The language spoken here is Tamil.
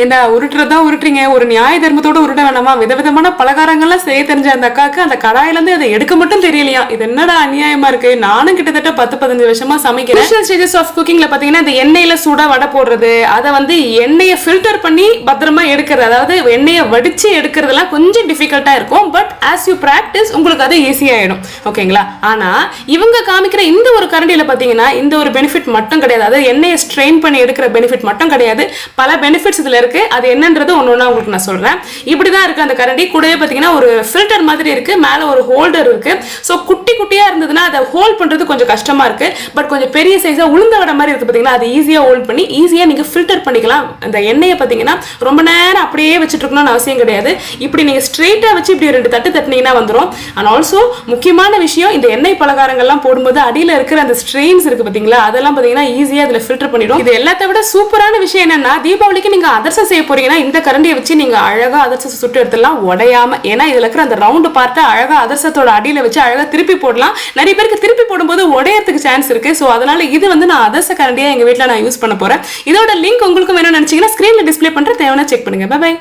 என்ன உருட்டுறதா உருட்டுறீங்க, ஒரு நியாய தர்மத்தோட உருட்ட வேணாமா? விதவிதமான பலகாரங்கள்லாம் செய்ய தெரிஞ்ச அந்த அக்காவுக்கு அந்த கடாயில இருந்து அதை எடுக்க மட்டும் தெரியலையா? இது என்னடா அநியாயமா இருக்கு. நானும் கிட்டத்தட்ட 10-15 வருஷமா சமைக்கிறேன். ஸ்டேஜஸ் ஆஃப் குக்கிங்ல பாத்தீங்கன்னா இந்த எண்ணெயில சூடா வடை போடுறது, அதை வந்து எண்ணெயை ஃபில்டர் பண்ணி பத்திரமா எடுக்கிறது, அதாவது எண்ணெயை வடிச்சு எடுக்கிறதுலாம் கொஞ்சம் டிஃபிகல்ட்டா இருக்கும். பட் ஆஸ் யூ பிராக்டிஸ் உங்களுக்கு அது ஈஸியாயிடும். ஓகேங்களா? ஆனா இவங்க காமிக்கிற இந்த ஒரு கரண்டியில பாத்தீங்கன்னா இந்த ஒரு பெனிஃபிட் மட்டும் கிடையாது. அதாவது எண்ணெயை ஸ்ட்ரெயின் பண்ணி எடுக்கிற பெனிஃபிட் மட்டும் கிடையாது, பல பெனிஃபிட்ஸ் இதுல இருக்கு. அது என்னன்றது ஒன்னொன்னா உங்களுக்கு நான் சொல்றேன். இப்படிதான் இருக்கு அந்த கரண்டி. கூடவே பாத்தீங்கன்னா ஒரு ஃபில்டர் மாதிரி இருக்கு, மேல ஒரு ஹோல்டர் இருக்கு. சோ குட்டி குட்டியா இருந்ததுன்னா அதை ஹோல்ட் பண்றது கொஞ்சம் கஷ்டமா இருக்கு. பட் கொஞ்சம் பெரிய சைஸா உளுந்த வடை மாதிரி இருக்கு பாத்தீங்கன்னா, அது ஈஸியா ஹோல்ட் பண்ணி ஈஸியா நீங்க ஃபில்டர் பண்ணிக்கலாம். அந்த எண்ணெயை பாத்தீங்கன்னா ரொம்ப நேரம் அப்படியே வச்சுட்டு இருக்கணும்னு அவசியம் கிடையாது. இப்படி நீங்க ஸ்ட்ரெயிட்டா வச்சு இப்படி 2 தட்டு தட்டினீங்கன்னா வந்துடும். அண்ட் ஆல்சோ முக்கியமான விஷயம், இந்த எண்ணெய் பலகாரங்கள்லாம் போடும்போது அடியில இருக்கிற அந்த ஸ்ட்ரெயின்ஸ் இருக்கு பாத்தீங்களா, அதெல்லாம் பாத்தீங்கன்னா ஈஸியா இதுல ஃபில்டர் பண்ணிடும். இது எல்லாத்த விட சூப்பரான விஷயம் என்னன்னா, தீபாவளிக்கு நீங்க அதிரசம் செய்ய போறீங்கன்னா இந்த கரண்டியை வச்சு நீங்க அழகா அதிரசம் சுட்டு எடுத்துடலாம் உடையாம. ஏன்னா இதுல இருக்கிற அந்த ரவுண்ட் பார்ட்டை அழகா அதிரசத்தோட அடியில வச்சு அழகா திருப்பி போடலாம். நிறைய பேருக்கு திருப்பி போடும்போது உடையறதுக்கு சான்ஸ் இருக்கு. சோ அதனால இது வந்து நான் அதிரச கரண்டியா எங்க வீட்டுல நான் யூஸ் பண்ண போறேன். இதோட லிங்க் உங்களுக்கும் வேணும்னு நினைச்சீங்கன்னா ஸ்கிரீன்ல டிஸ்ப்ளே பண்ற, தேவையான செக் பண்ணுங்க. Bye by.